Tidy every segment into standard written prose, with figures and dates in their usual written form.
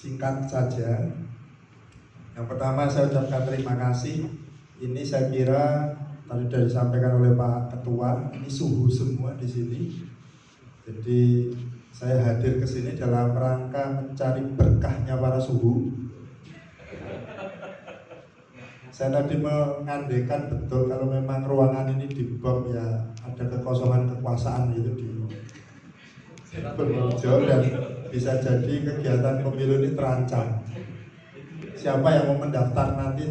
singkat saja. Yang pertama saya ucapkan terima kasih. Ini saya kira tadi sudah disampaikan oleh Pak Ketua, ini suhu semua di sini. Jadi saya hadir ke sini dalam rangka mencari berkahnya para suhu. Saya tadi mengandekan betul kalau memang ruangan ini dibom ya ada kekosongan kekuasaan itu di Purworejo dan bisa jadi kegiatan pemilu ini terancam. Siapa yang mau mendaftar nanti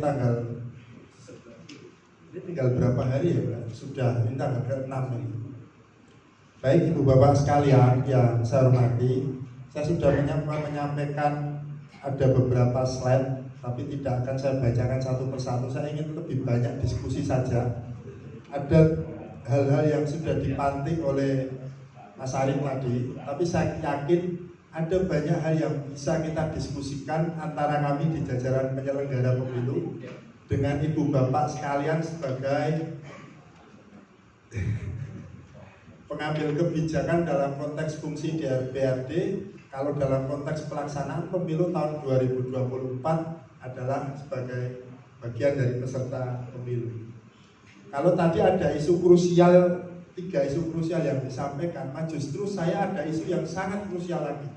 tinggal berapa hari ya Pak? Sudah, ini tanggal ke-6 ini. Baik Ibu Bapak sekalian yang saya hormati, saya sudah menyampaikan ada beberapa slide, tapi tidak akan saya bacakan satu persatu. Saya ingin lebih banyak diskusi saja. Ada hal-hal yang sudah dipantik oleh Mas Arif tadi, tapi saya yakin ada banyak hal yang bisa kita diskusikan antara kami di jajaran penyelenggara pemilu dengan Ibu Bapak sekalian sebagai pengambil kebijakan dalam konteks fungsi DPRD. Kalau dalam konteks pelaksanaan pemilu tahun 2024 adalah sebagai bagian dari peserta pemilu. Kalau tadi ada isu krusial, 3 isu krusial yang disampaikan, justru saya ada isu yang sangat krusial lagi.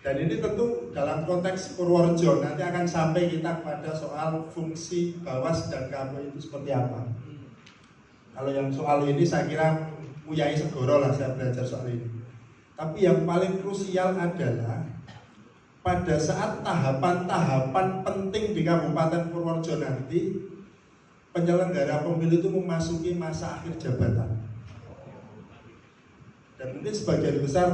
Dan ini tentu dalam konteks Purworejo, nanti akan sampai kita pada soal fungsi Bawas dan KPU itu seperti apa. Kalau yang soal ini saya kira Muyai Segoro lah saya belajar soal ini. Tapi yang paling krusial adalah pada saat tahapan-tahapan penting di Kabupaten Purworejo nanti, penyelenggara pemilu itu memasuki masa akhir jabatan. Dan mungkin sebagian besar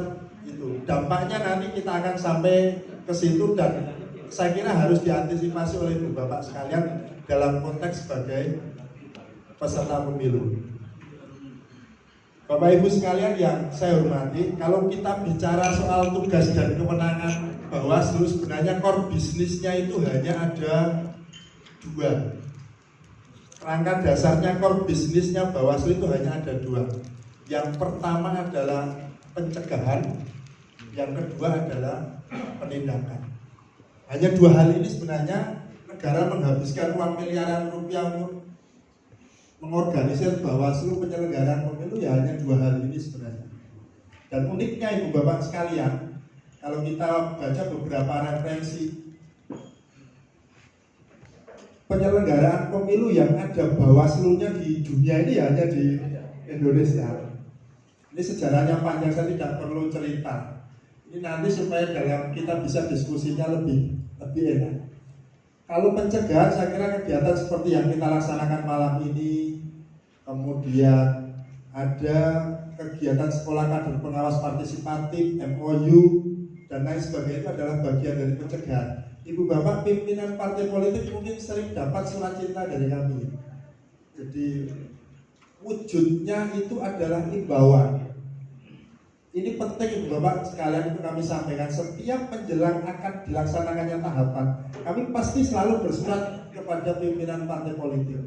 itu dampaknya nanti kita akan sampai ke situ dan saya kira harus diantisipasi oleh Ibu Bapak sekalian dalam konteks sebagai peserta pemilu. Bapak Ibu sekalian yang saya hormati, kalau kita bicara soal tugas dan kewenangan Bawaslu, sebenarnya core bisnisnya itu hanya ada 2. Rangka dasarnya core bisnisnya Bawaslu itu hanya ada 2. Yang pertama adalah pencegahan, yang kedua adalah penindakan. Hanya 2 hal ini sebenarnya negara menghabiskan uang miliaran rupiah untuk mengorganisir Bawaslu penyelenggaraan pemilu ya hanya 2 hal ini sebenarnya. Dan uniknya Ibu Bapak sekalian, kalau kita baca beberapa referensi penyelenggaraan pemilu yang ada Bawaslu-nya di dunia ini hanya di Indonesia. Ini sejarahnya panjang, saya tidak perlu cerita. Ini nanti supaya dalam kita bisa diskusinya lebih enak. Kalau pencegahan, saya kira kegiatan seperti yang kita laksanakan malam ini, kemudian ada kegiatan sekolah kader pengawas partisipatif, MOU, dan lain sebagainya itu adalah bagian dari pencegahan. Ibu Bapak pimpinan partai politik mungkin sering dapat surat cinta dari kami. Jadi wujudnya itu adalah imbauan. Ini penting Ibu Bapak sekalian itu kami sampaikan. Setiap menjelang akan dilaksanakannya tahapan, kami pasti selalu bersurat kepada pimpinan partai politik.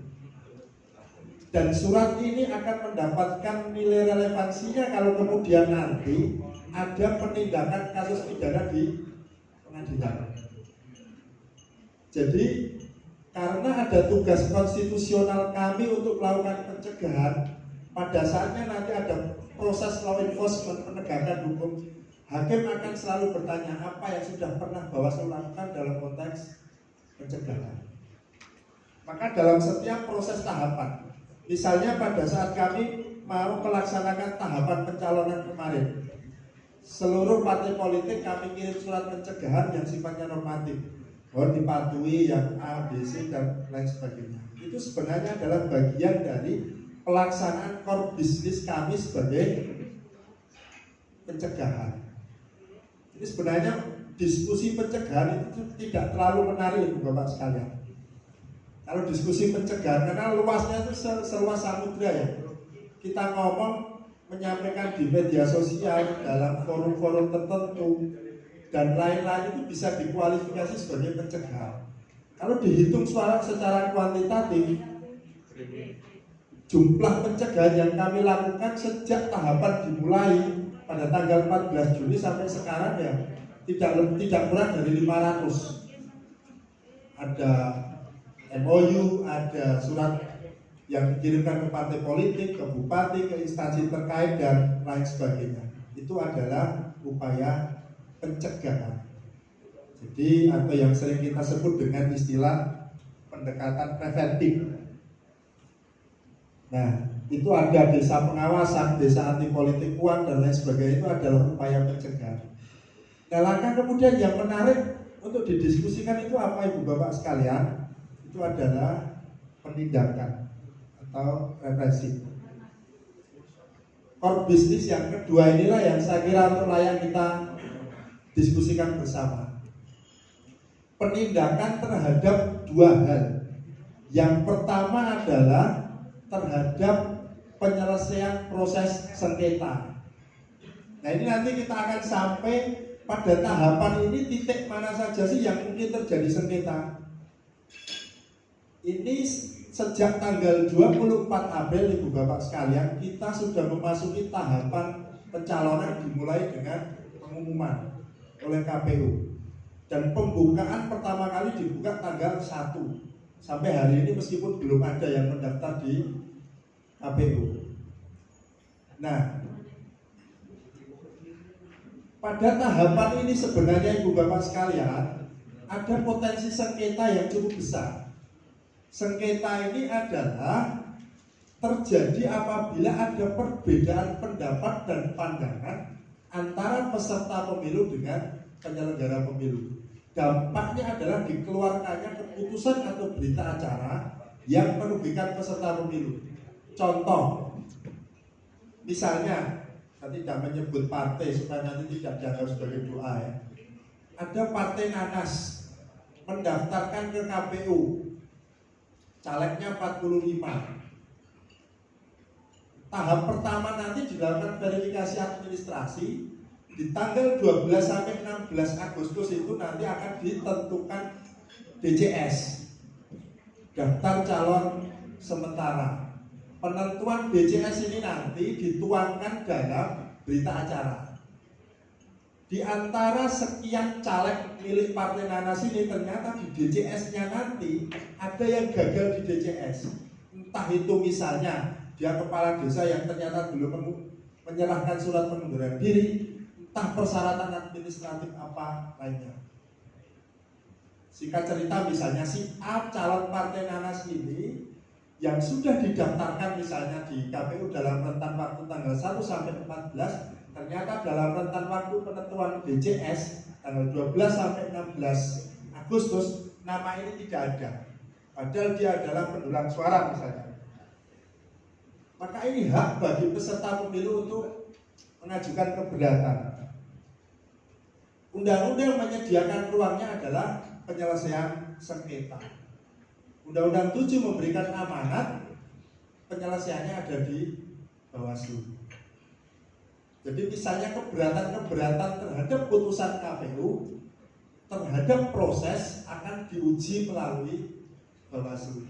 Dan surat ini akan mendapatkan nilai relevansinya kalau kemudian nanti ada penindakan kasus pidana di pengadilan. Jadi karena ada tugas konstitusional kami untuk melakukan pencegahan, pada saatnya nanti ada proses law enforcement, penegakan hukum, hakim akan selalu bertanya apa yang sudah pernah Bawaslu lakukan dalam konteks pencegahan. Maka dalam setiap proses tahapan, misalnya pada saat kami mau melaksanakan tahapan pencalonan kemarin, seluruh partai politik kami kirim surat pencegahan yang sifatnya normatif, mohon dipatuhi yang A, B, C, dan lain sebagainya. Itu sebenarnya adalah bagian dari pelaksanaan core bisnis kami sebagai pencegahan. Jadi sebenarnya diskusi pencegahan itu tidak terlalu menarik Ibu Bapak sekalian. Kalau diskusi pencegahan, karena luasnya itu seluas samudra ya. Kita ngomong menyampaikan di media sosial dalam forum-forum tertentu dan lain-lain itu bisa dikualifikasi sebagai pencegahan. Kalau dihitung secara kuantitatif, jumlah pencegahan yang kami lakukan sejak tahapan dimulai pada tanggal 14 Juni sampai sekarang ya tidak kurang dari 500. Ada MOU, ada surat yang dikirimkan ke partai politik, ke bupati, ke instansi terkait dan lain sebagainya. Itu adalah upaya pencegahan. Jadi atau yang sering kita sebut dengan istilah pendekatan preventif. Nah, itu ada desa pengawasan, desa anti politik uang dan lain sebagainya, itu adalah upaya pencegahan. Nah, langkah kemudian yang menarik untuk didiskusikan itu apa Ibu Bapak sekalian? Itu adalah penindakan atau represi. Core bisnis yang kedua inilah yang saya kira untuk layak kita diskusikan bersama. Penindakan terhadap dua hal. Yang pertama adalah terhadap penyelesaian proses sengketa. Nah, ini nanti kita akan sampai pada tahapan ini titik mana saja sih yang mungkin terjadi sengketa. Ini sejak tanggal 24 April Ibu Bapak sekalian kita sudah memasuki tahapan pencalonan dimulai dengan pengumuman oleh KPU. Dan pembukaan pertama kali dibuka tanggal 1. Sampai hari ini meskipun belum ada yang mendaftar di KPU. Nah, pada tahapan ini sebenarnya Ibu Bapak sekalian ada potensi sengketa yang cukup besar. Sengketa ini adalah terjadi apabila ada perbedaan pendapat dan pandangan antara peserta pemilu dengan penyelenggara pemilu. Dampaknya adalah dikeluarkannya keputusan atau berita acara yang merugikan peserta pemilu. Contoh, misalnya, saya tidak menyebut partai supaya nanti tidak dianggap sebagai doa ya. Ada partai Nanas mendaftarkan ke KPU, calegnya 45. Tahap pertama nanti dilakukan verifikasi administrasi. Di tanggal 12 sampai 16 Agustus itu nanti akan ditentukan DCS, daftar calon sementara. Penentuan DCS ini nanti dituangkan dalam berita acara. Di antara sekian caleg milik Partai Nanas ini ternyata di DCS-nya nanti ada yang gagal di DCS. Entah itu misalnya dia kepala desa yang ternyata belum menyerahkan surat pengunduran diri, entah persyaratan administratif apa lainnya. Singkat cerita misalnya si A calon Partai Nanas ini yang sudah didaftarkan misalnya di KPU dalam rentan waktu tanggal 1 sampai 14, ternyata dalam rentan waktu penentuan DCS tanggal 12 sampai 16 Agustus nama ini tidak ada. Padahal dia adalah pendulang suara misalnya. Maka ini hak bagi peserta pemilu untuk mengajukan keberatan. Undang-undang menyediakan ruangnya adalah penyelesaian sengketa. Undang-undang 7 memberikan amanat, penyelesaiannya ada di Bawaslu. Jadi misalnya keberatan-keberatan terhadap putusan KPU, terhadap proses akan diuji melalui Bawaslu.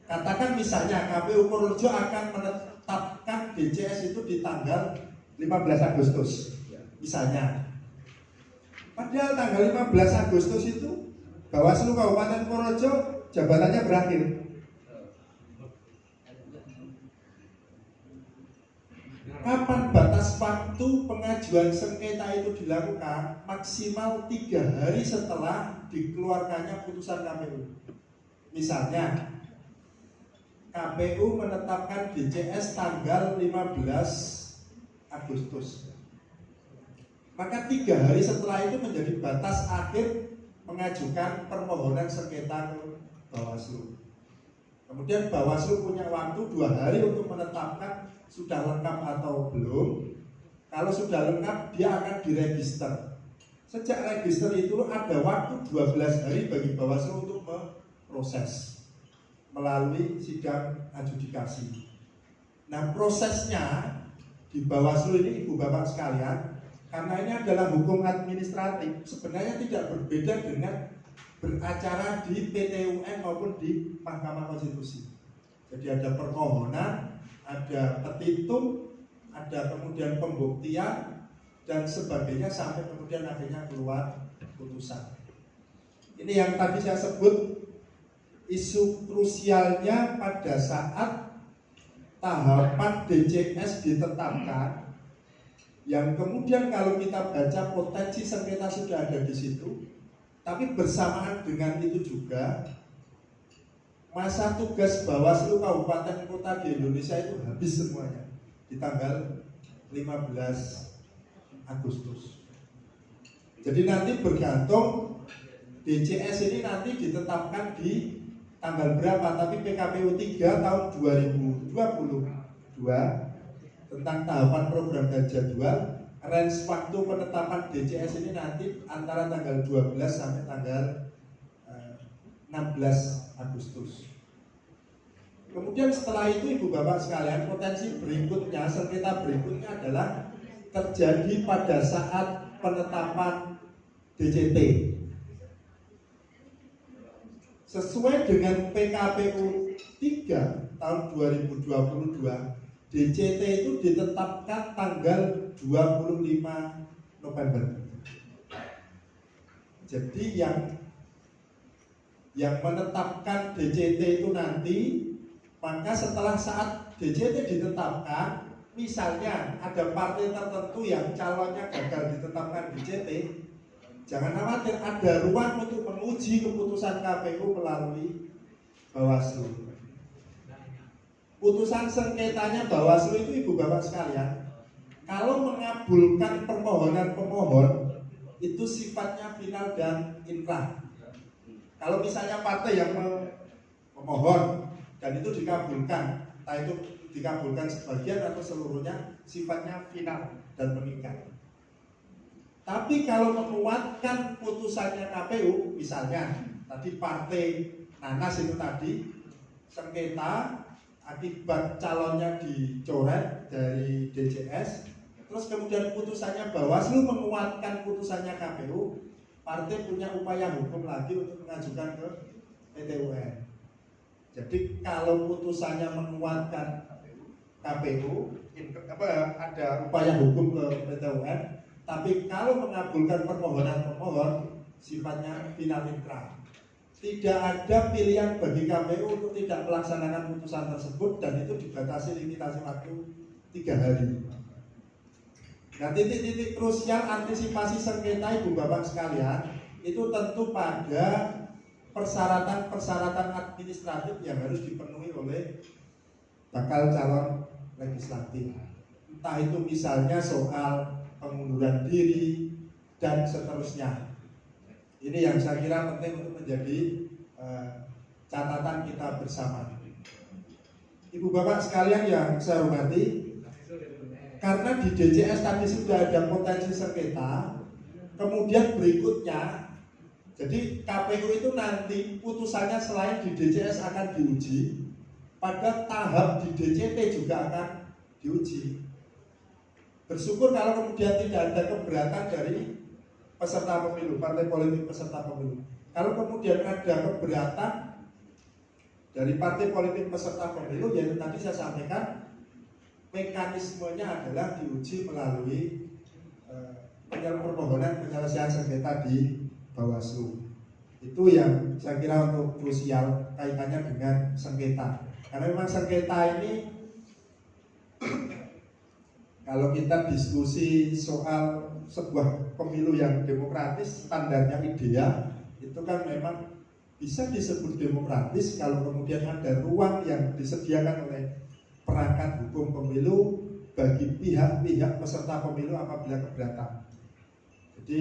Katakan misalnya KPU Purworejo akan menetapkan DCS itu di tanggal 15 Agustus misalnya. Padahal tanggal 15 Agustus itu Bawaslu Kabupaten Purworejo jabatannya berakhir. Kapan batas waktu pengajuan sengketa itu dilakukan? Maksimal 3 hari setelah dikeluarkannya putusan KPU. Misalnya KPU menetapkan DCS tanggal 15 Agustus. Maka 3 hari setelah itu menjadi batas akhir mengajukan permohonan sengketa ke Bawaslu. Kemudian Bawaslu punya waktu 2 hari untuk menetapkan sudah lengkap atau belum. Kalau sudah lengkap, dia akan diregister. Sejak register itu ada waktu 12 hari bagi Bawaslu untuk memproses melalui sidang adjudikasi. Nah, prosesnya di Bawaslu ini Ibu Bapak sekalian, karena ini adalah hukum administratif, sebenarnya tidak berbeda dengan beracara di PT UN maupun di Mahkamah Konstitusi. Jadi ada permohonan, ada petitum, ada kemudian pembuktian, dan sebagainya sampai kemudian akhirnya keluar putusan. Ini yang tadi saya sebut isu krusialnya pada saat tahapan DCS ditetapkan, yang kemudian kalau kita baca potensi sengketa sudah ada di situ, tapi bersamaan dengan itu juga masa tugas Bawaslu Kabupaten Kota di Indonesia itu habis semuanya di tanggal 15 Agustus. Jadi nanti bergantung DCS ini nanti ditetapkan di tanggal berapa, tapi PKPU 3 tahun 2022 tentang tahapan program dan jadwal, range waktu penetapan DCS ini nanti antara tanggal 12 sampai tanggal 16 Agustus. Kemudian setelah itu Ibu Bapak sekalian, potensi berikutnya, sengketa berikutnya adalah terjadi pada saat penetapan DCT. Sesuai dengan PKPU 3 tahun 2022, DCT itu ditetapkan tanggal 25 November. Jadi yang menetapkan DCT itu nanti, maka setelah saat DCT ditetapkan, misalnya ada partai tertentu yang calonnya gagal ditetapkan DCT, jangan khawatir, ada ruang untuk menguji keputusan KPU melalui Bawaslu. Putusan sengketanya Bawaslu itu Ibu Bapak sekalian, kalau mengabulkan permohonan pemohon itu sifatnya final dan inkrah. Kalau misalnya partai yang memohon dan itu dikabulkan, entah itu dikabulkan sebagian atau seluruhnya, sifatnya final dan mengikat. Tapi kalau menguatkan putusannya KPU, misalnya tadi partai Nanas itu tadi sengketa akibat calonnya dicoret dari DCS, terus kemudian putusannya Bawaslu menguatkan putusannya KPU, partai punya upaya hukum lagi untuk mengajukan ke PT UN. Jadi kalau putusannya menguatkan KPU, ada upaya hukum ke PT UN, tapi kalau mengabulkan permohonan pemohon sifatnya final inkrah. Tidak ada pilihan bagi KPU untuk tidak melaksanakan putusan tersebut, dan itu dibatasi limitasi waktu 3 hari. Nah, titik-titik krusial antisipasi sengketa Ibu Bapak sekalian itu tentu pada persyaratan-persyaratan administratif yang harus dipenuhi oleh bakal calon legislatif. Entah itu misalnya soal pengunduran diri dan seterusnya. Ini yang saya kira penting untuk menjadi catatan kita bersama. Ibu Bapak sekalian yang saya hormati, karena di DCS tadi sudah ada potensi sengketa, kemudian berikutnya, jadi KPU itu nanti putusannya selain di DCS akan diuji, pada tahap di DCT juga akan diuji. Bersyukur kalau kemudian tidak ada keberatan dari peserta pemilu, partai politik peserta pemilu. Kalau kemudian ada keberatan dari partai politik peserta pemilu, yaitu tadi saya sampaikan, mekanismenya adalah diuji melalui permohonan penyelesaian sengketa di Bawaslu. Itu yang saya kira untuk krusial kaitannya dengan sengketa. Karena memang sengketa ini kalau kita diskusi soal sebuah pemilu yang demokratis, standarnya ideal, itu kan memang bisa disebut demokratis kalau kemudian ada ruang yang disediakan oleh perangkat hukum pemilu bagi pihak-pihak peserta pemilu apabila keberatan. Jadi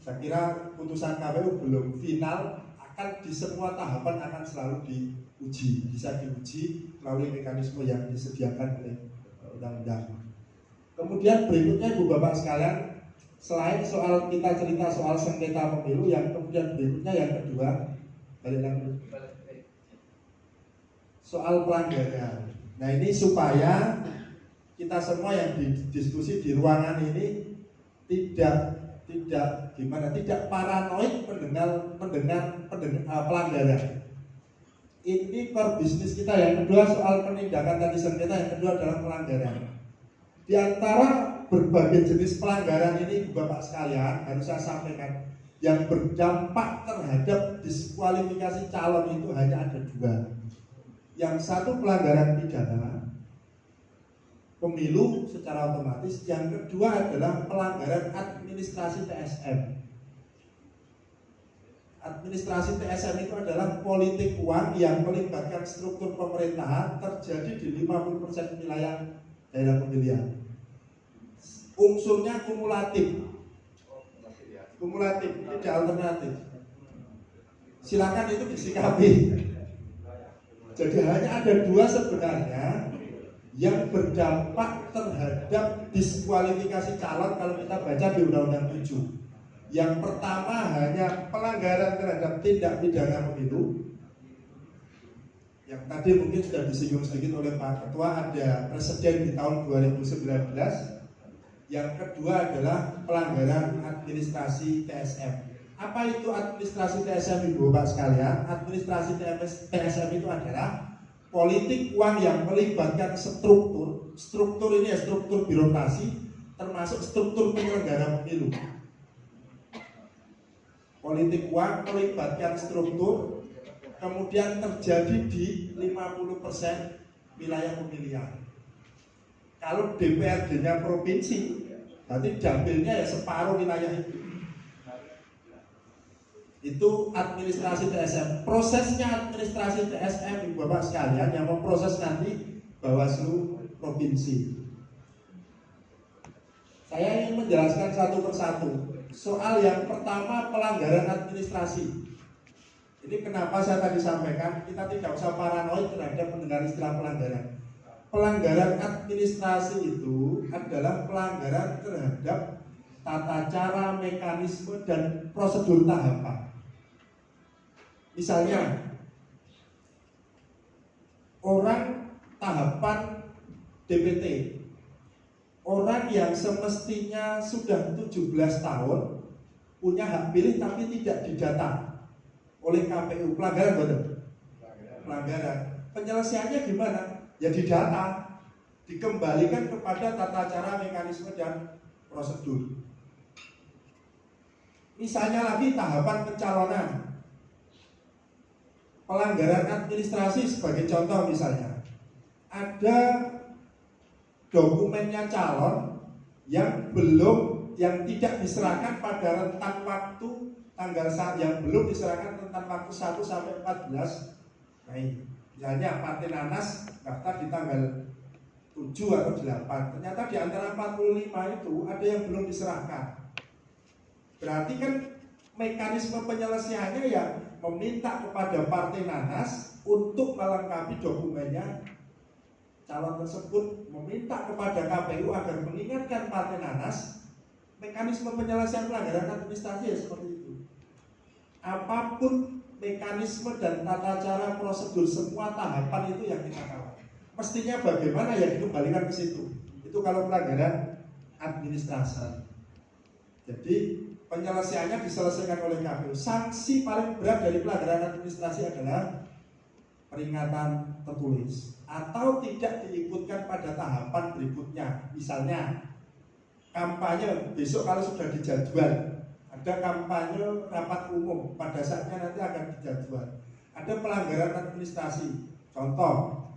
saya kira putusan KPU belum final, akan di semua tahapan akan selalu diuji, bisa diuji melalui mekanisme yang disediakan oleh undang-undang. Kemudian berikutnya Ibu Bapak sekalian, selain soal kita cerita soal sengketa pemilu, yang kemudian berikutnya yang kedua, balik lagi, soal pelanggaran. Nah, ini supaya kita semua yang didiskusi di ruangan ini tidak paranoid mendengar pelanggaran. Ini core bisnis kita. Yang kedua soal penindakan tadi sengketa, yang kedua adalah pelanggaran. Di antara berbagai jenis pelanggaran ini Bapak sekalian harus saya sampaikan, yang berdampak terhadap diskualifikasi calon itu hanya ada dua. Yang satu pelanggaran pidana pemilu secara otomatis, yang kedua adalah pelanggaran administrasi TSM. Administrasi TSM itu adalah politik uang yang melibatkan struktur pemerintahan terjadi di 50% wilayah daerah pemilihan. Unsurnya kumulatif, tidak alternatif. Silakan itu disikapi. Jadi hanya ada dua sebenarnya yang berdampak terhadap diskualifikasi calon kalau kita baca di Undang-Undang 7. Yang pertama hanya pelanggaran terhadap tindak pidana pemilu. Yang tadi mungkin sudah disinggung sedikit oleh Pak Ketua, ada presiden di tahun 2019. Yang kedua adalah pelanggaran administrasi TSM. Apa itu administrasi TSM Ibu Bapak sekalian? Administrasi TSM itu adalah politik uang yang melibatkan struktur ini ya, struktur birokrasi, termasuk struktur penyelenggara pemilu. Politik uang melibatkan struktur, kemudian terjadi di 50% wilayah pemilihan. Kalau DPRD-nya provinsi, berarti dapilnya ya separuh wilayah itu. Itu administrasi TSM. Prosesnya administrasi TSM Ibu Bapak sekalian yang memproses nanti Bawaslu provinsi. Saya ingin menjelaskan satu persatu. Soal yang pertama pelanggaran administrasi. Ini kenapa saya tadi sampaikan kita tidak usah paranoid terhadap mendengar istilah pelanggaran. Pelanggaran administrasi itu adalah pelanggaran terhadap tata cara, mekanisme, dan prosedur tahapan. Misalnya, orang tahapan DPT, orang yang semestinya sudah 17 tahun punya hak pilih tapi tidak didata oleh KPU, pelanggaran betul? Pelanggaran. Penyelesaiannya gimana? Ya didata, dikembalikan kepada tata cara, mekanisme, dan prosedur. Misalnya lagi tahapan pencalonan, pelanggaran administrasi sebagai contoh misalnya, ada dokumennya calon yang tidak diserahkan pada rentang waktu tanggal yang belum diserahkan rentang waktu 1 sampai 14 Mei. Misalnya Partai Nanas daftar di tanggal 7 atau 8. Ternyata di antara 45 itu ada yang belum diserahkan. Berarti kan mekanisme penyelesaiannya ya meminta kepada Partai Nanas untuk melengkapi dokumennya calon tersebut, meminta kepada KPU agar mengingatkan Partai Nanas. Mekanisme penyelesaian pelanggaran administrasi ya seperti itu. Apapun mekanisme dan tata cara, prosedur, semua tahapan itu yang kita kawal. Mestinya bagaimana ya dikembalikan ke situ. Itu kalau pelanggaran administrasi. Jadi penyelesaiannya diselesaikan oleh KPU. Sanksi paling berat dari pelanggaran administrasi adalah peringatan tertulis atau tidak diikutkan pada tahapan berikutnya. Misalnya kampanye besok kalau sudah dijadwal, ada kampanye rapat umum, pada saatnya nanti akan dijadwal. Ada pelanggaran administrasi. Contoh,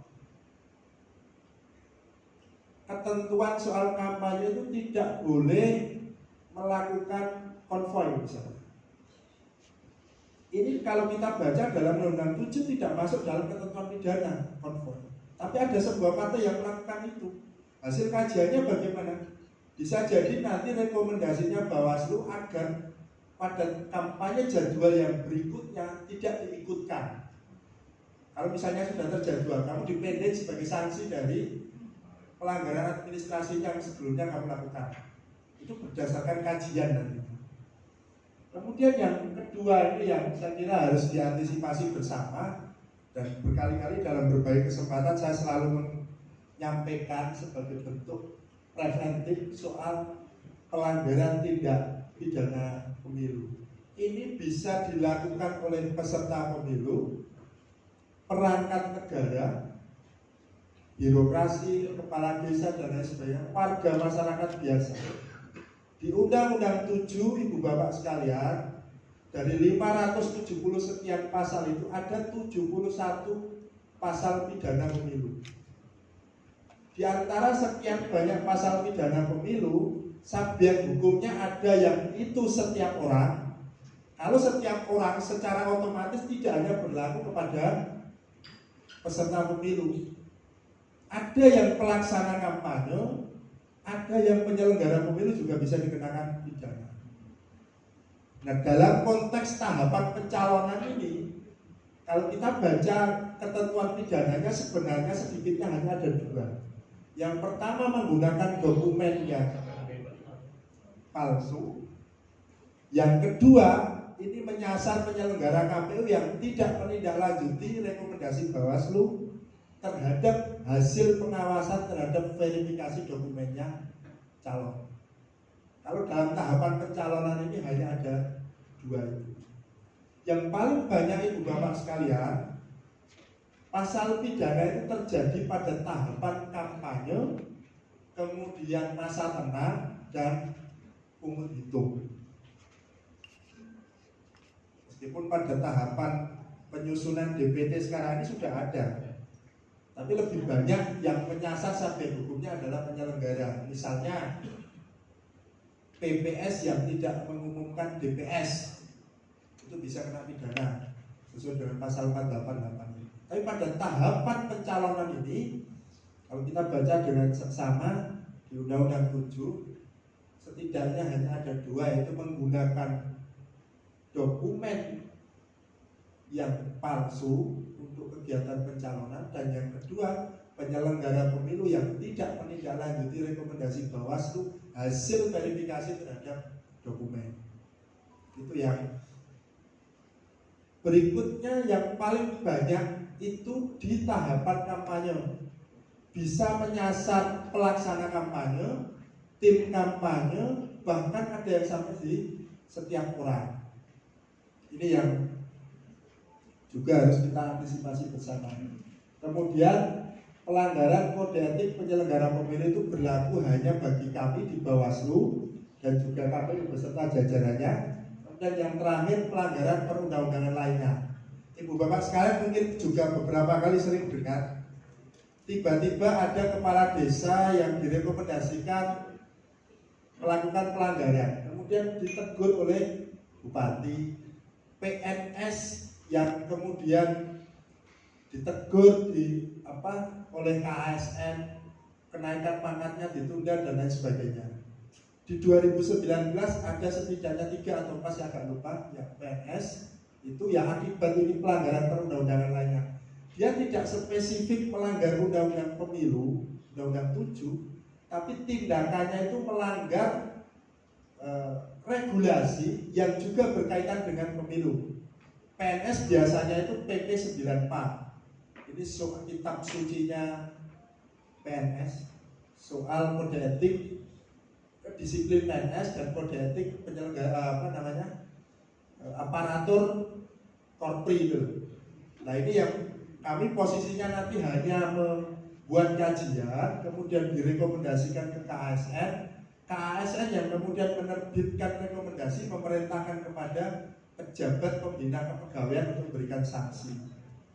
ketentuan soal kampanye itu tidak boleh melakukan konvoy misalnya. Ini kalau kita baca dalam Undang-Undang 7 tidak masuk dalam ketentuan pidana konvoy. Tapi ada sebuah partai yang melakukan itu. Hasil kajiannya bagaimana? Bisa jadi nanti rekomendasinya Bawaslu agar pada kampanye jadwal yang berikutnya tidak diikutkan. Kalau misalnya sudah terjadwal, kamu dipendek sebagai sanksi dari pelanggaran administrasi yang sebelumnya kamu lakukan. Itu berdasarkan kajian nanti. Kemudian yang kedua ini yang saya kira harus diantisipasi bersama, dan berkali-kali dalam berbagai kesempatan saya selalu menyampaikan sebagai bentuk preventif soal pelanggaran tindak pidana pemilu. Ini bisa dilakukan oleh peserta pemilu, perangkat negara, birokrasi, kepala desa dan lain sebagainya, warga masyarakat biasa. Di Undang-Undang 7, Ibu Bapak sekalian, dari 570 sekian pasal itu ada 71 pasal pidana pemilu. Di antara sekian banyak pasal pidana pemilu, subjek hukumnya ada yang itu setiap orang. Kalau setiap orang secara otomatis tidak hanya berlaku kepada peserta pemilu. Ada yang pelaksana kampanye, ada yang penyelenggara pemilu juga bisa dikenakan pidana. Nah, dalam konteks tahapan pencalonan ini, kalau kita baca ketentuan pidananya sebenarnya sedikitnya hanya ada dua. Yang pertama menggunakan dokumen yang palsu. Yang kedua, ini menyasar penyelenggara KPU yang tidak menindaklanjuti rekomendasi Bawaslu terhadap hasil pengawasan terhadap verifikasi dokumennya calon. Kalau dalam tahapan pencalonan ini hanya ada dua itu. Yang paling banyak Ibu Bapak sekalian, pasal pidana itu terjadi pada tahapan kampanye, kemudian masa tenang dan pungut hitung. Meskipun pada tahapan penyusunan DPT sekarang ini sudah ada, tapi lebih banyak yang menyasar subjek hukumnya adalah penyelenggara. Misalnya PPS yang tidak mengumumkan DPS itu bisa kena pidana sesuai dengan pasal 488. Tapi pada tahapan pencalonan ini, kalau kita baca dengan seksama di Undang-Undang 7, setidaknya hanya ada dua, yaitu menggunakan dokumen yang palsu untuk kegiatan pencalonan, dan yang kedua penyelenggara pemilu yang tidak menindaklanjuti rekomendasi Bawaslu hasil verifikasi terhadap dokumen. Itu yang berikutnya. Yang paling banyak itu di tahapan kampanye, bisa menyasar pelaksana kampanye, tim kampanye, bahkan ada yang sampai di setiap orang. Ini yang juga harus kita antisipasi bersama. Kemudian pelanggaran kode etik penyelenggara pemilu itu berlaku hanya bagi kami di Bawaslu dan juga KPU beserta jajarannya. Dan yang terakhir, pelanggaran perundang-undangan lainnya. Ibu Bapak sekalian mungkin juga beberapa kali sering dengar, tiba-tiba ada kepala desa yang direkomendasikan melakukan pelanggaran, kemudian ditegur oleh bupati. PNS yang kemudian ditegur oleh KASN, kenaikan pangkatnya ditunda dan lain sebagainya. Di 2019 ada setidaknya 3 atau 4, saya agak lupa, yang PNS itu yang akibat ini pelanggaran perundang-undangan lainnya. Dia tidak spesifik melanggar undang-undang pemilu, undang-undang 7, tapi tindakannya itu melanggar regulasi yang juga berkaitan dengan pemilu. PNS biasanya itu PP 94. Ini soal kitab sucinya PNS, soal kode etik, disiplin PNS dan kode etik penyelenggara aparatur korpri itu. Nah, ini yang kami posisinya nanti hanya membuat kajian, kemudian direkomendasikan ke KASN. KASN yang kemudian menerbitkan rekomendasi, memerintahkan kepada pejabat pembina kepegawaian untuk memberikan sanksi.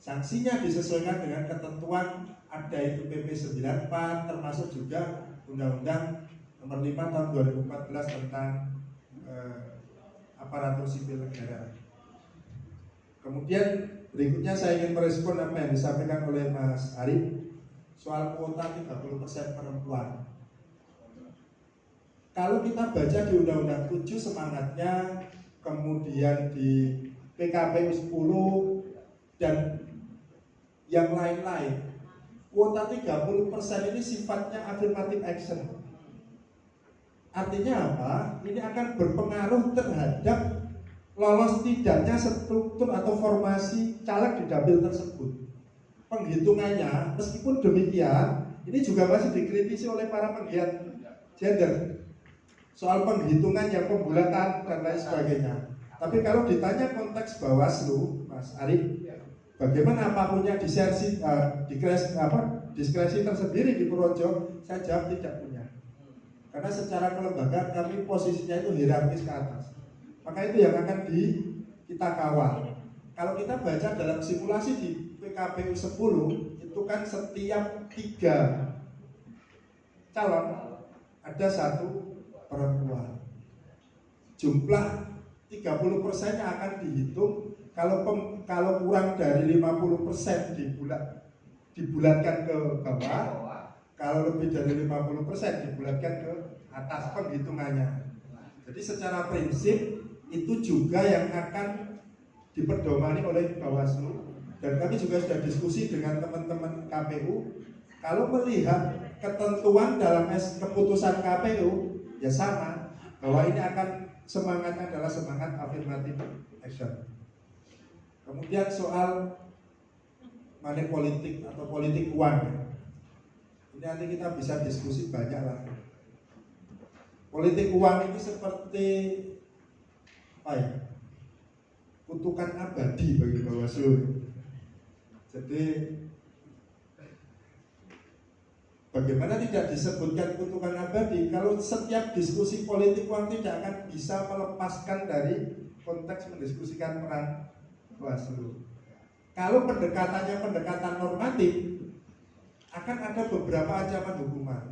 Sanksinya disesuaikan dengan ketentuan, ada itu PP 94, termasuk juga Undang-Undang Nomor 5 Tahun 2014 tentang aparatur sipil negara. Kemudian berikutnya saya ingin merespon apa yang disampaikan oleh Mas Arif soal kuota 30% perempuan. Kalau kita baca di Undang-Undang 7 semangatnya, kemudian di PKPU 10 dan yang lain-lain, kuota 30% ini sifatnya affirmative action. Artinya apa? Ini akan berpengaruh terhadap lolos tidaknya struktur atau formasi caleg di dapil tersebut. Penghitungannya, meskipun demikian, ini juga masih dikritisi oleh para penggiat gender soal penghitungan yang pembulatan dan lain sebagainya. Tapi kalau ditanya konteks Bawaslu, Mas Arif, bagaimana apapunnya diskresi tersendiri di Purworejo? Saya jawab tidak punya. Karena secara kelembagaan kami posisinya itu hierarkis ke atas. Maka itu yang akan kita kawal. Kalau kita baca dalam simulasi di PKPU 10, itu kan setiap 3 calon ada 1 perempuan. Jumlah 30%-nya akan dihitung. Kalau kurang dari 50% dibulatkan ke bawah, kalau lebih dari 50% dibulatkan ke atas penghitungannya. Jadi secara prinsip itu juga yang akan dipedomani oleh Bawaslu, dan kami juga sudah diskusi dengan teman-teman KPU. Kalau melihat ketentuan dalam keputusan KPU, ya sama, bahwa ini akan semangatnya adalah semangat affirmative action. Kemudian soal money politik atau politik uang, ini nanti kita bisa diskusi banyak lah. Politik uang ini seperti apa ya? Kutukan abadi bagi Bawaslu. Jadi bagaimana tidak disebutkan kutukan abadi kalau setiap diskusi politik uang tidak akan bisa melepaskan dari konteks mendiskusikan peran Bawaslu. Kalau pendekatannya pendekatan normatif, akan ada beberapa ancaman hukuman.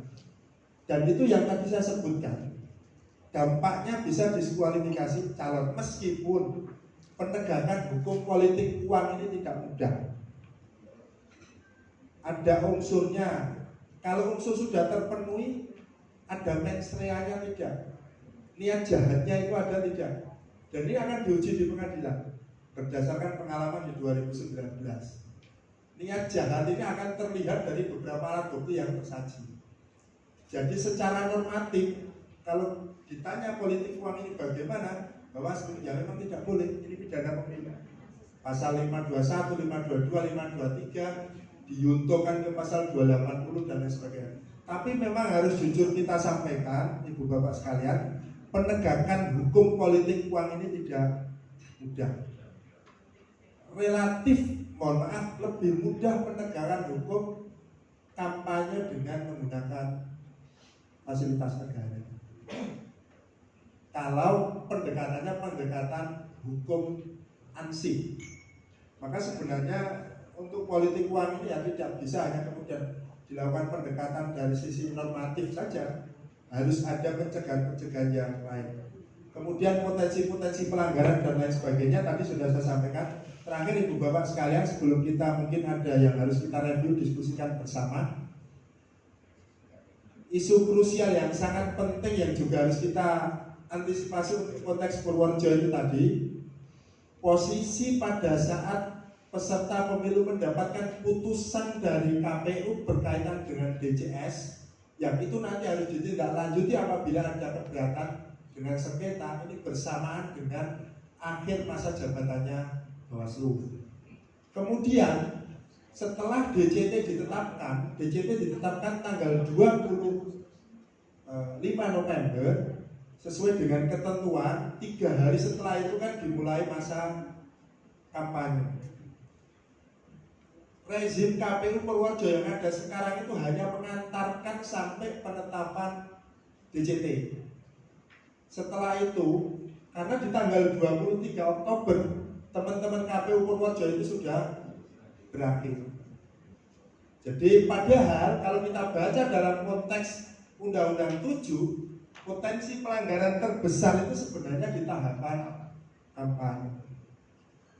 Dan itu yang tadi saya sebutkan. Dampaknya bisa diskualifikasi calon, meskipun penegakan hukum politik uang ini tidak mudah. Ada unsurnya. Kalau unsur sudah terpenuhi, ada mens reanya tidak. Niat jahatnya itu ada tidak. Dan ini akan diuji di pengadilan berdasarkan pengalaman di 2019. Niat jahat ini akan terlihat dari beberapa alat bukti yang tersaji. Jadi secara normatif, kalau ditanya politik uang ini bagaimana, bahwa ya memang tidak boleh, ini pidana pemilu. Pasal 521, 522, 523 diyuntukkan ke pasal 280 dan lain sebagainya. Tapi memang harus jujur kita sampaikan, Ibu Bapak sekalian, penegakan hukum politik uang ini tidak mudah. Relatif, mohon maaf, lebih mudah penegakan hukum kampanye dengan menggunakan fasilitas negara. Kalau pendekatannya pendekatan hukum ansih, maka sebenarnya untuk politik uang ini ya tidak bisa hanya kemudian dilakukan pendekatan dari sisi normatif saja, harus ada pencegahan-pencegahan yang lain. Kemudian potensi-potensi pelanggaran dan lain sebagainya tadi sudah saya sampaikan. Terakhir Ibu Bapak sekalian, sebelum kita mungkin ada yang harus kita review, diskusikan bersama, isu krusial yang sangat penting yang juga harus kita antisipasi untuk konteks Purworejo itu tadi, posisi pada saat peserta pemilu mendapatkan putusan dari KPU berkaitan dengan DCS, yang itu nanti harus ditindaklanjuti apabila ada keberatan dengan sengketa, ini bersamaan dengan akhir masa jabatannya Bawaslu. Kemudian setelah DCT ditetapkan tanggal 25 November sesuai dengan ketentuan. 3 hari setelah itu kan dimulai masa kampanye. Rezim KPU Purworejo yang ada sekarang itu hanya mengantarkan sampai penetapan DCT. Setelah itu, karena di tanggal 23 Oktober teman-teman KPU Purworejo itu sudah berakhir. Jadi padahal kalau kita baca dalam konteks Undang-Undang 7, potensi pelanggaran terbesar itu sebenarnya di tahapan kampanye.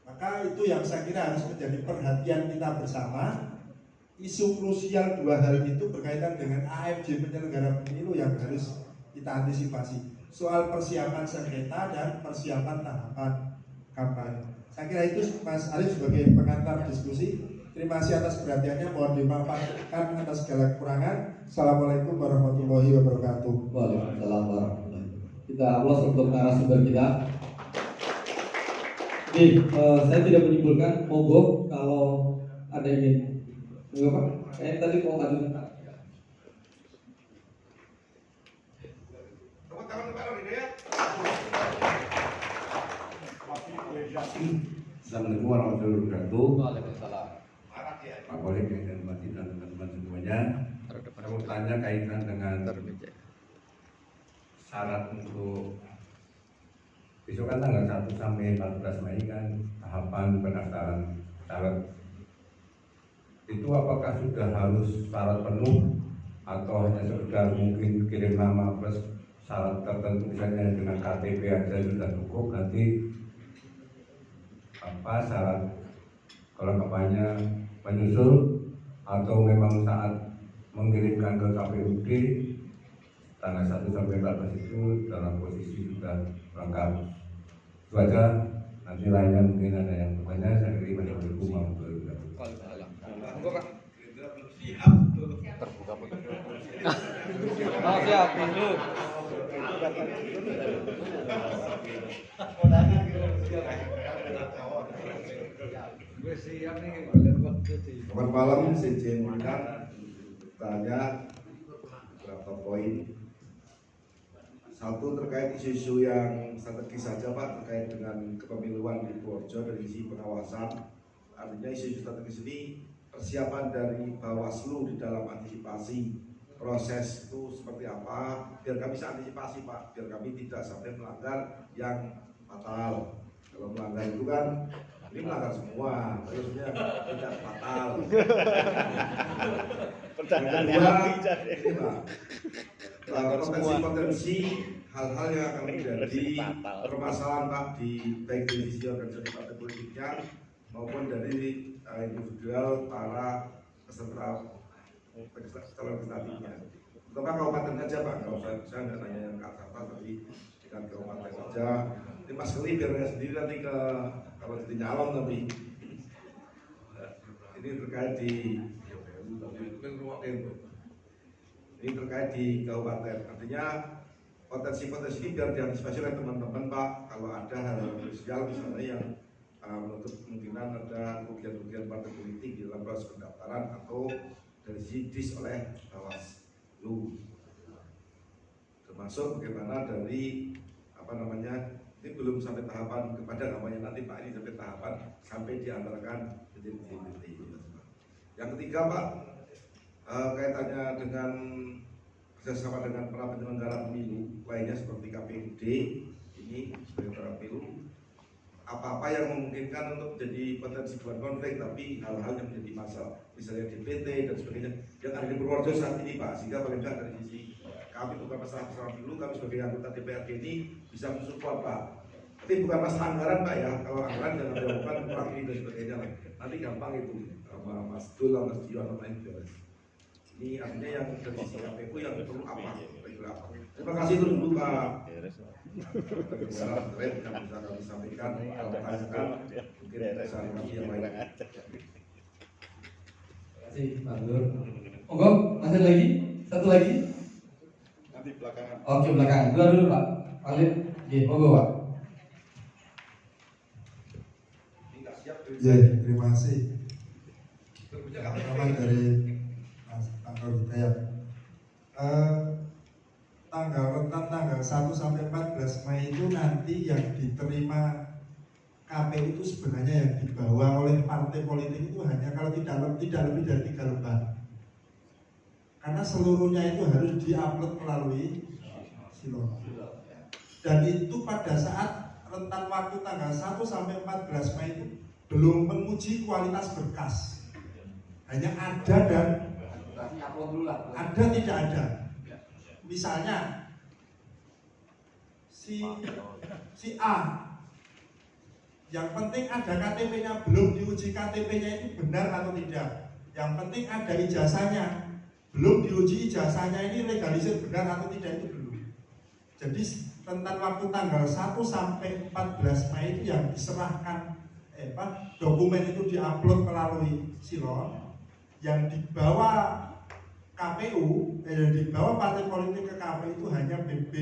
Maka itu yang saya kira harus menjadi perhatian kita bersama. Isu krusial 2 hal itu berkaitan dengan AFJ penyelenggara pemilu yang harus kita antisipasi. Soal persiapan sengketa dan persiapan tahapan kampanye. Saya kira itu Mas Arief sebagai pengantar diskusi. Terima kasih atas perhatiannya, mohon dimaafkan atas segala kekurangan. Assalamualaikum warahmatullahi wabarakatuh. Waalaikumsalam warahmatullahi wabarakatuh. Kita aplaus untuk narasumber kita. Oke, saya tidak menyimpulkan, mogok kalau ada ini. Enggak Pak? Tadi mau maju. Assalamualaikum warahmatullahi wabarakatuh. Waalaikumsalam. Pak Kolek yang saya hormati dan teman-teman semuanya. Saya mau tanya kaitan dengan syarat untuk besok kan tanggal 1 sampai 14 Mei kan tahapan pendaftaran caleg. Itu apakah sudah harus syarat penuh atau hanya sekedar mungkin kirim nama plus syarat tertentu misalnya dengan KTP aja sudah cukup, nanti apa syarat kelengkapannya menyusul atau memang saat mengirimkan ke KPUD tanggal 1 sampai 14 itu dalam posisi sudah lengkap. Itu aja, nanti lainnya mungkin ada yang bertanya. Saya kira Assalamualaikum warahmatullahi wabarakatuh. Oh, siap, Mas. Selamat malam, saya izin tanya beberapa poin. Satu terkait isu-isu yang strategis saja Pak, terkait dengan kepemiluan di Purworejo dari sisi pengawasan. Artinya isu-isu strategis ini persiapan dari Bawaslu di dalam antisipasi proses itu seperti apa, biar kami bisa antisipasi Pak, biar kami tidak sampai melanggar yang fatal. Kalau melanggar itu kan ini melanggar semua, terusnya tidak fatal. Pertanyaan ini Pak, potensi hal-hal yang akan menjadi permasalahan Pak di baik dari sisi organisasi partai politiknya maupun dari individual para peserta calon legislatifnya. Terutama kabupaten saja Pak, kalau saya nggak nanya yang ke atas tapi dengan kabupaten saja. Ini Mas Keli biar sendiri nanti ke kalau jadi nyalon tapi ini terkait di ini terkait di kabupaten. Artinya potensi-potensi ini biar diantisipasi oleh teman-teman Pak. Kalau ada hal-hal krusial misalnya yang menutup kemungkinan ada kerugian-kerugian partai politik di dalam proses pendaftaran atau dari sidis oleh Bawaslu. Termasuk bagaimana dari ini belum sampai tahapan kepada namanya nanti Pak, ini sampai tahapan sampai diantarkan titik-titik. Yang ketiga Pak, kaitannya dengan kerjasama dengan para penyelenggara pemilu lainnya seperti KPUD ini sebagai penyelenggara pemilu, apa-apa yang memungkinkan untuk menjadi potensi bukan konflik tapi hal-hal yang menjadi masalah, misalnya DPT dan sebagainya yang ada di Purworejo saat ini Pak, sehingga paling tidak dari sisi kami bukan masalah pemilu, kami sebagai anggota DPRD ini bisa mensupport Pak. Tapi bukan masalah anggaran Pak ya, kalau anggaran jangan dilakukan kurang ini dan sebagainya nanti gampang itu sama Mas Dul, Mas Dio, lain beres. Ini artinya yang dari sisi KPU yang perlu apa? Terima kasih dulu Pak. Yang bisa kami sampaikan, kalau tanyakan mungkin bisa kami yang lain. Terima kasih Pak Nur. Monggo, masih lagi? Satu lagi? Nanti belakangan. Oke, belakangan. Dua dulu Pak. Khalid, monggo Pak. Ya, terima kasih. Pertama dari Pak Hidayat. Tanggal 1 sampai 14 Mei itu nanti yang diterima KPU itu sebenarnya yang dibawa oleh partai politik itu hanya kalau tidak lebih dari 3 lembar. Karena seluruhnya itu harus diupload melalui Silon. Dan itu pada saat rentan waktu tanggal 1 sampai 14 Mei itu belum menguji kualitas berkas. Hanya ada dan ada tidak ada. Misalnya si A, yang penting ada KTP-nya, belum diuji KTP-nya itu benar atau tidak. Yang penting ada ijazahnya, belum diuji ijazahnya ini legalisir benar atau tidak, itu belum. Jadi rentan waktu tanggal 1 sampai 14 Mei itu yang diserahkan dokumen itu diupload melalui Silon, yang dibawa KPU, yang dibawa partai politik ke KPU itu hanya BB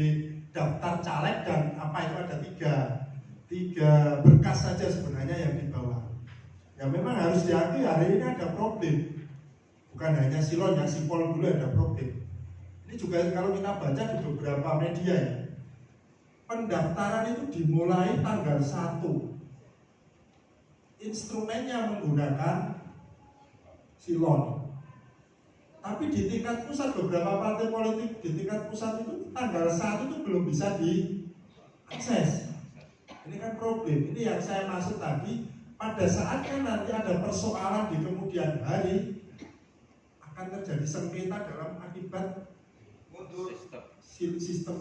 daftar caleg dan apa itu ada tiga berkas saja sebenarnya yang dibawa. Ya memang harus diakui hari ini ada problem, bukan hanya Silon, yang Sipol dulu ada problem. Ini juga kalau kita baca di beberapa media ya, pendaftaran itu dimulai tanggal 1. Instrumennya menggunakan silon. Tapi di tingkat pusat beberapa partai politik di tingkat pusat itu tanggal 1 itu belum bisa diakses. Ini kan problem. Ini yang saya maksud tadi, pada saatnya nanti ada persoalan di kemudian hari akan terjadi sengketa dalam akibat mundur sistem.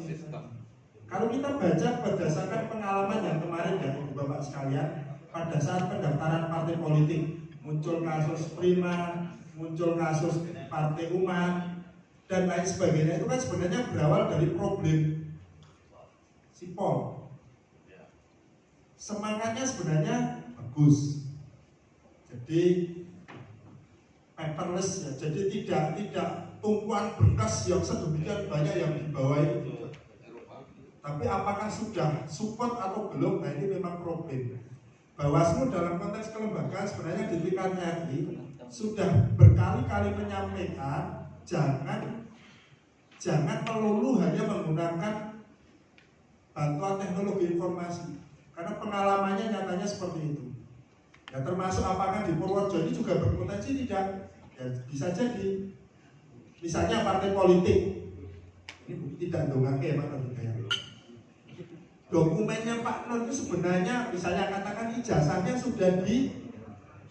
Kalau kita baca berdasarkan pengalaman yang kemarin ya Bapak sekalian, pada saat pendaftaran partai politik muncul kasus Prima, muncul kasus Partai Umat dan lain sebagainya, itu kan sebenarnya berawal dari problem sipol. Semangatnya sebenarnya bagus, jadi paperless ya, jadi tidak tumpuan berkas yang sedemikian banyak yang dibawa itu. Tapi apakah sudah support atau belum? Nah ini memang problem. Bawaslu dalam konteks kelembagaan sebenarnya di tingkat RI sudah berkali-kali menyampaikan jangan melulu hanya menggunakan bantuan teknologi informasi, karena pengalamannya nyatanya seperti itu. Ya termasuk apakah di Purworejo ini juga berpotensi tidak? Ya bisa jadi. Misalnya partai politik ini tidak dongake Pak Nur. Dokumennya Pak Nur itu sebenarnya misalnya katakan ijazahnya sudah di-upload.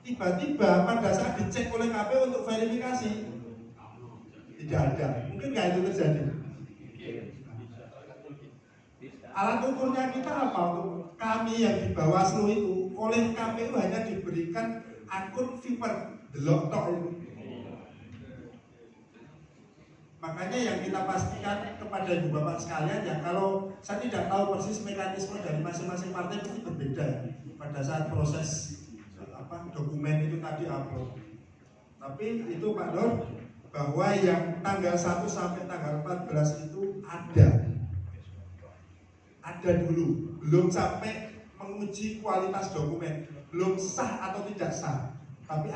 Tiba-tiba pada saat dicek oleh KPU untuk verifikasi tidak ada. Mungkin nggak itu terjadi. Alat ukurnya kita apa? Untuk kami yang di Bawaslu itu oleh KPU hanya diberikan akun Viper delok tok itu. Makanya yang kita pastikan kepada ibu bapak sekalian ya, kalau saya tidak tahu persis mekanisme dari masing-masing partai itu berbeda pada saat proses dokumen itu tadi upload. Tapi itu Pak Nur, bahwa yang tanggal 1 sampai tanggal 14 itu ada dulu, belum sampai menguji kualitas dokumen, belum sah atau tidak sah, tapi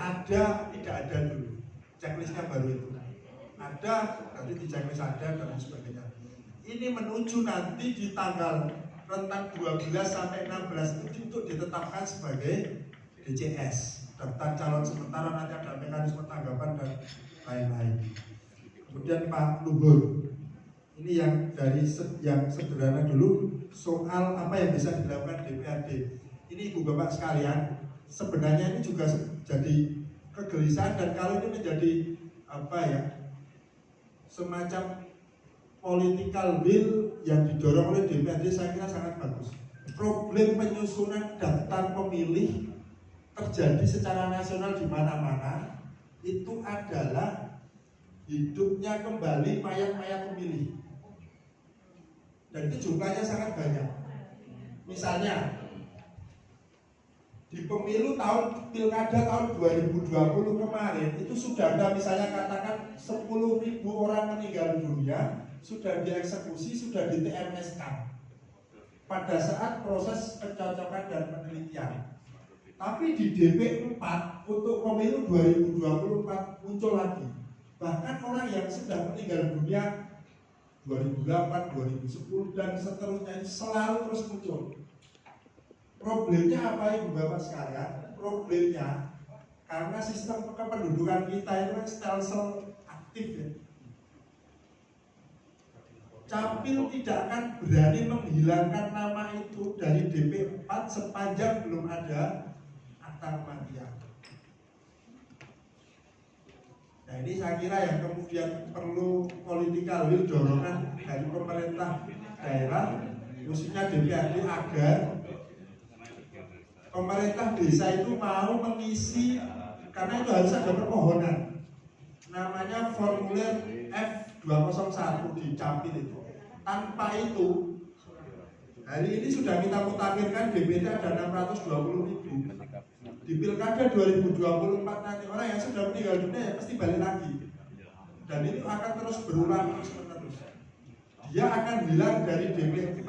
tidak ada dulu, checklistnya baru itu. Ada, nanti di checklist ada dan sebagainya. Ini menuju nanti di tanggal rentang 12 sampai 16 itu untuk ditetapkan sebagai DCS, daftar calon sementara, nanti ada mekanisme tanggapan dan lain-lain. Kemudian Pak Luhur, ini yang dari yang sederhana dulu soal apa yang bisa dilakukan DPRD. Ini ibu bapak sekalian, sebenarnya ini juga jadi kegelisahan, dan kalau ini menjadi semacam political will yang didorong oleh DPRD, saya kira sangat bagus. Problem penyusunan daftar pemilih terjadi secara nasional di mana-mana, itu adalah hidupnya kembali mayat-mayat pemilih, dan itu jumlahnya sangat banyak. Misalnya di pemilu pilkada tahun 2020 kemarin itu sudah ada misalnya katakan 10.000 orang meninggal dunia, sudah dieksekusi, sudah di TMS-kan pada saat proses pencocokan dan penelitian. Tapi di DP4 untuk pemilu 2024 muncul lagi. Bahkan orang yang sudah meninggal dunia 2008, 2010 dan seterusnya ini selalu terus muncul. Problemnya apa ibu bapak sekalian? Problemnya karena sistem kependudukan kita itu kan stelsel aktif ya. Capil tidak akan berani menghilangkan nama itu dari DP4 sepanjang belum ada akta kematian. Nah ini saya kira yang kemudian perlu political will, dorongan dari pemerintah daerah, khususnya DPRD, agar pemerintah desa itu mau mengisi, karena itu harus ada permohonan, namanya formulir F201 di Capil itu. Tanpa itu, hari ini sudah kita mutakhirkan DPT ada 620.000. Di pilkada 2024 nanti orang yang sudah meninggal dunia ya pasti balik lagi, dan itu akan terus berulang terus menerus. Dia akan hilang dari DP4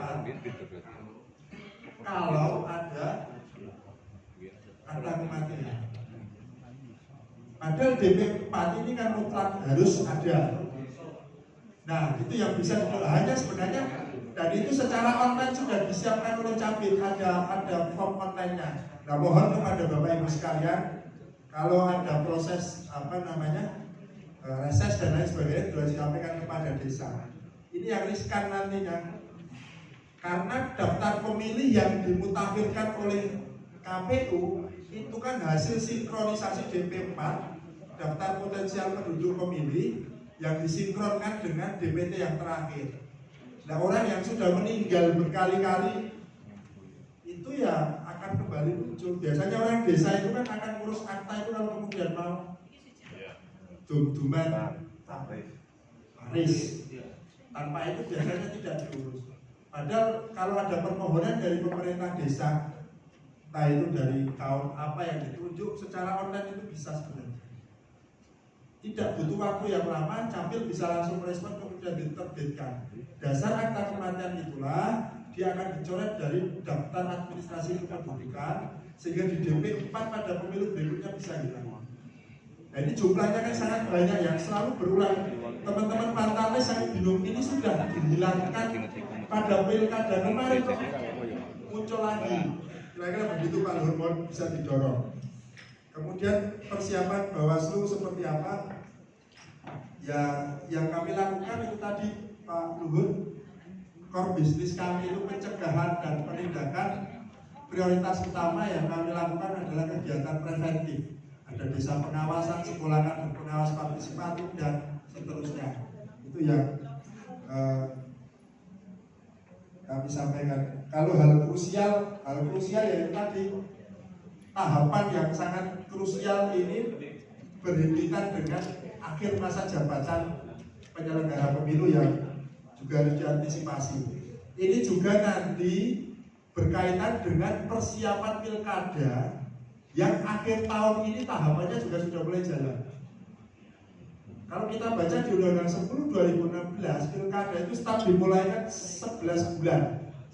kalau ada akta kematian. Padahal DP4 ini kan mutlak harus ada. Nah itu yang bisa hanya sebenarnya Dan itu secara online sudah disiapkan oleh Capil, ada form online-nya. Nah, mohon kepada Bapak Ibu sekalian, kalau ada proses reses dan lain sebagainya sudah disampaikan kepada desa. Ini yang riskan nantinya, karena daftar pemilih yang dimutakhirkan oleh KPU itu kan hasil sinkronisasi DP4, daftar potensial penduduk pemilih yang disinkronkan dengan DPT yang terakhir. Nah, orang yang sudah meninggal berkali-kali itu ya akan kembali muncul. Biasanya orang desa itu kan akan ngurus akta itu kalau kemudian mau duman waris. Tanpa itu biasanya tidak diurus. Padahal kalau ada permohonan dari pemerintah desa, entah itu dari tahun apa yang ditunjuk, secara online itu bisa sebenarnya. Tidak butuh waktu yang lama, Capil bisa langsung merespon kemudian diterbitkan. Dasar akta kematian itulah dia akan dicoret dari daftar administrasi kependudukan sehingga di DP4 pada pemilu berikutnya bisa hilang. Nah, ini jumlahnya kan sangat banyak yang selalu berulang. Teman-teman Pantales yang bingung ini sudah dihilangkan pada pilkada kemarin kok muncul lagi. Kira-kira begitu Pak Hormon, bisa didorong. Kemudian persiapan Bawaslu seperti apa? Ya, yang kami lakukan itu tadi Pak Luhut, core bisnis kami itu pencegahan dan penindakan. Prioritas utama yang kami lakukan adalah kegiatan preventif. Ada desa pengawasan, sekolahan dan pengawas partisipatif dan seterusnya. Itu yang kami sampaikan. Kalau hal krusial ya tadi tahapan yang sangat krusial ini berhimpitan dengan akhir masa jabatan penyelenggara pemilu yang juga harus diantisipasi. Ini juga nanti berkaitan dengan persiapan pilkada yang akhir tahun ini tahapannya juga sudah mulai jalan. Kalau kita baca di Undang-Undang 10 2016, pilkada itu start dimulaikan 11 bulan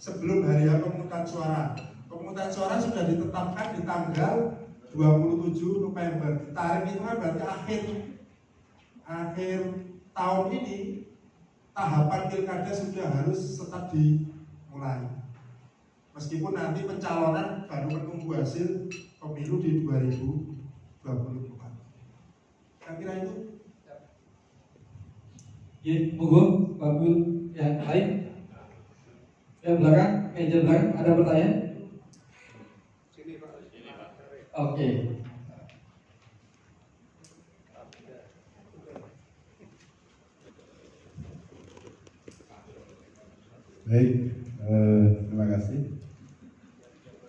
sebelum hari pemungutan suara. Pemungutan suara sudah ditetapkan di tanggal 27 November. Tarik itu kan berarti akhir tahun ini tahapan pilkada sudah harus tetap dimulai. Meskipun nanti pencalonan baru menunggu hasil pemilu di 2024. Kira-kira itu. Ya, monggo Bapak yang lain. Yang belakang, meja belakang, ada pertanyaan? Oke. Baik, terima kasih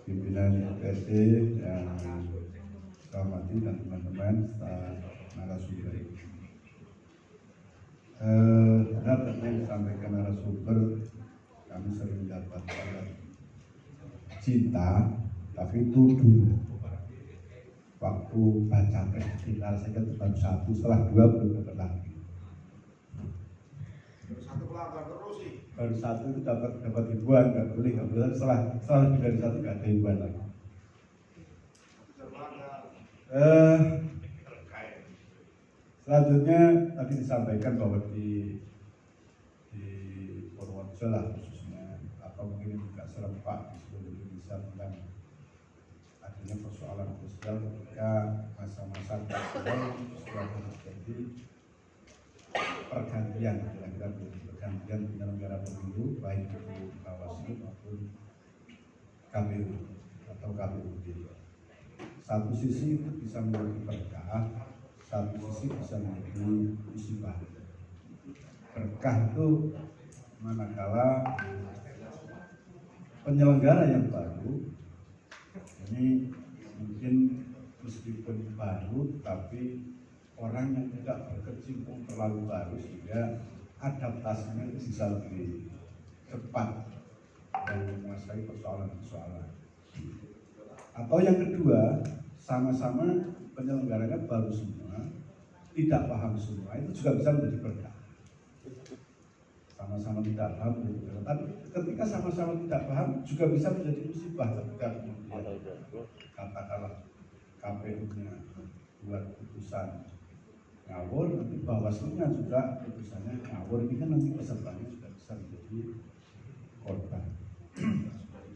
pimpinan DPRD yang saya hormati dan teman-teman serta narasumber. Benar tadi yang disampaikan narasumber, kami sering dapat cinta, tapi tuduh. Waktu baca final saya kan baru satu, setelah dua belum dapat lagi. Baru satu itu dapat ribuan, nggak boleh. Setelah lebih dari satu nggak ada ribuan lagi. Selanjutnya tadi disampaikan bahwa di Purworejo lah khususnya, atau mungkin juga serempak di seluruh Indonesia tentang adanya persoalan sosial ketika masa-masa setelah terjadi pergantian, kira-kira pergantian penyelenggara pemilu baik itu Bawaslu maupun KPU atau KPUD. Satu sisi itu bisa menjadi berkah, satu sisi bisa menjadi musibah. Berkah itu manakala penyelenggara yang baru ini mungkin meskipun baru tapi orang yang tidak berkecimpung terlalu baru sehingga adaptasinya bisa lebih cepat dan menguasai persoalan-persoalan. Atau yang kedua, sama-sama penyelenggaranya baru semua, tidak paham semua, itu juga bisa menjadi berkah. Sama-sama tidak paham, tapi ketika sama-sama tidak paham juga bisa menjadi musibah ketika kemudian katakanlah KPU-nya buat putusan ngawur, nanti Bawaslu-nya juga putusannya ngawur, ini kan nanti pesertanya juga bisa menjadi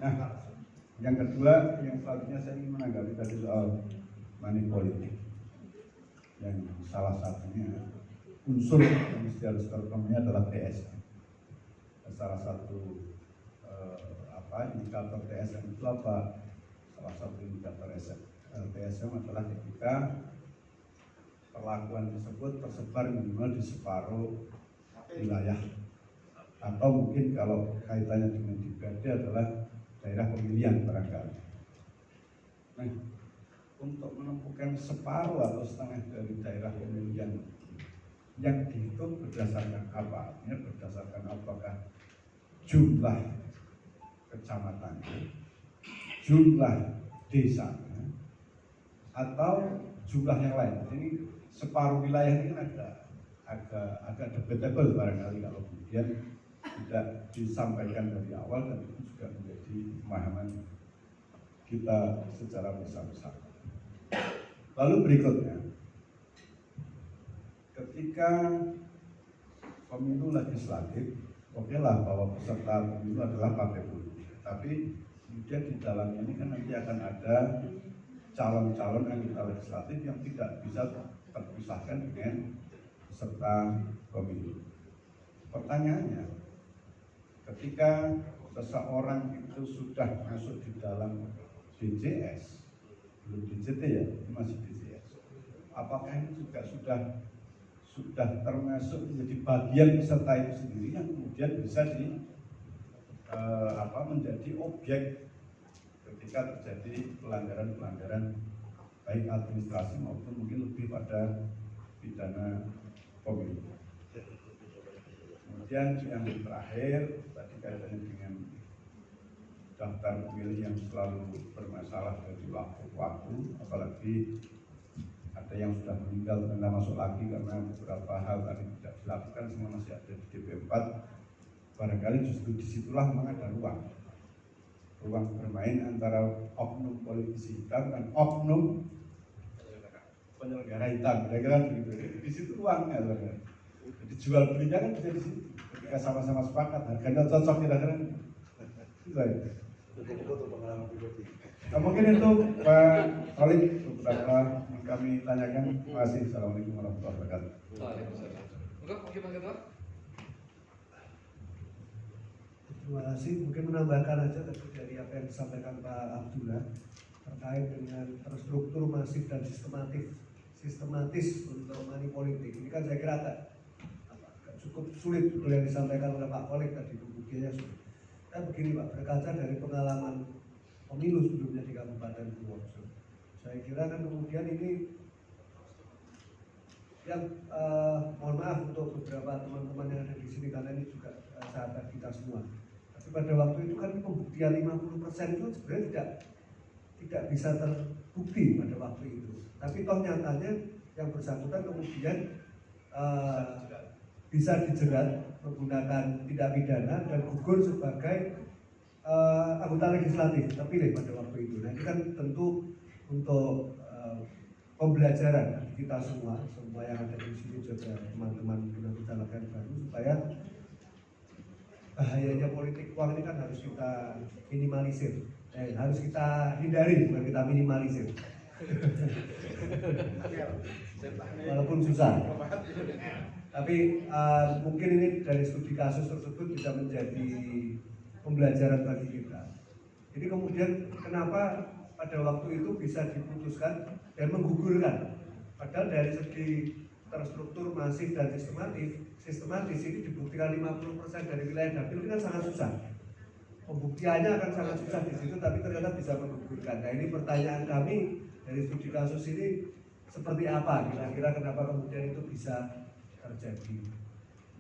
Nah, yang kedua, yang selanjutnya saya ingin menanggapi tadi soal money politik, yang salah satunya unsur yang mesti harus terpenuhi adalah TSM. Salah satu indikator TSM itu apa? Salah satu indikator TSM adalah ketika perlakuan tersebut tersebar minimal di separuh wilayah, atau mungkin kalau kaitannya dengan DPRD adalah daerah pemilihan barangkali. Nah, untuk menemukan separuh atau setengah dari daerah pemilihan yang dihitung berdasarkan apa? Berdasarkan apakah jumlah kecamatannya, jumlah desanya, atau jumlah yang lain. Jadi separuh wilayah ini agak debatable barangkali kalau kemudian tidak disampaikan dari awal, dan itu juga menjadi pemahaman kita secara besar-besar. Lalu berikutnya, ketika pemilu legislatif, oke lah bahwa peserta pemilu adalah partai politik, tapi kemudian di dalamnya ini kan nanti akan ada calon-calon anggota legislatif yang tidak bisa terpisahkan dengan peserta pemilu. Pertanyaannya, ketika seseorang itu sudah masuk di dalam DJS, belum DJT ya, ini masih DJS, apakah ini juga sudah termasuk menjadi bagian peserta itu sendiri yang kemudian bisa menjadi objek ketika terjadi pelanggaran-pelanggaran baik administrasi maupun mungkin lebih pada pidana pemilu. Kemudian yang terakhir tadi kaitannya dengan daftar pemilih yang selalu bermasalah dari waktu ke waktu, apalagi ada yang sudah meninggal ternyata masuk lagi karena beberapa hal tadi tidak dilakukan, semua masih ada di DP4. Barangkali justru disitulah memang ada ruang bermain antara oknum politisi hitam dan oknum penyelenggara hitam, kira-kira begitu. Di situ ruangnya, jadi jual belinya kan bisa di situ. Ketika sama-sama sepakat, harganya cocok kira-kira. Itu aja. Nah, mungkin itu Pak Khalid beberapa yang kami tanyakan. Terima kasih. Assalamualaikum warahmatullahi wabarakatuh. Waalaikumsalam. Enggak, mungkin Pak Ketua? Terima kasih. Mungkin menambahkan aja dari apa yang disampaikan Pak Abdullah terkait dengan terstruktur masif dan sistematis untuk money politik. Ini kan saya kira agak cukup sulit betul yang disampaikan oleh Pak Khalid tadi, pembuktiannya sulit. Dan begini Pak, berkaca dari pengalaman pemilu sebelumnya di Kabupaten Purworejo, saya kira kan kemudian ini yang mohon maaf untuk beberapa teman-teman yang ada di sini karena ini juga sahabat kita semua. Tapi pada waktu itu kan pembuktian 50% itu sebenarnya tidak bisa terbukti pada waktu itu. Tapi toh nyatanya yang bersangkutan kemudian bisa dijerat menggunakan tindak pidana dan gugur sebagai anggota legislatif terpilih pada waktu itu. Nah ini kan tentu untuk pembelajaran kita semua yang ada di sini juga teman-teman bidang baru, supaya bahayanya politik uang ini kan harus kita minimalisir, harus kita hindari, bukan kita minimalisir. Walaupun susah. Tapi mungkin ini dari studi kasus tersebut bisa menjadi pembelajaran bagi kita. Jadi kemudian kenapa pada waktu itu bisa diputuskan dan menggugurkan? Padahal dari segi terstruktur masif dan sistematis ini dibuktikan 50% dari wilayah dapil itu kan sangat susah. Pembuktiannya akan sangat susah di situ, tapi ternyata bisa menggugurkan. Nah ini pertanyaan kami dari studi kasus ini seperti apa? Kira-kira kenapa kemudian itu bisa terjadi?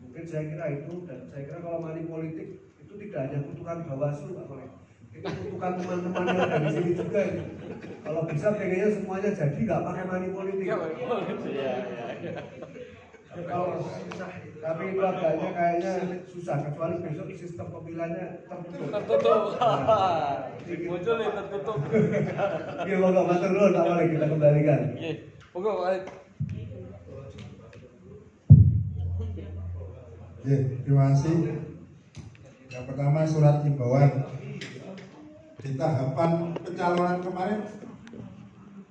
Mungkin saya kira itu, dan saya kira kalau money politik itu tidak hanya kutukan Bawaslu Pak Kolek, itu kutukan teman-teman yang ada di sini juga ini. Kalau bisa pengennya semuanya jadi nggak pakai money politik. Kalau susah, tapi itu agaknya kayaknya susah, kecuali besok sistem pemilihannya tertutup. Muncul nih tertutup. Oke, moga matur nuwun Pak Kolek, kita kembalikan. Moga Pak Khalid. Terima kasih. Yang pertama surat himbauan di tahapan pencalonan kemarin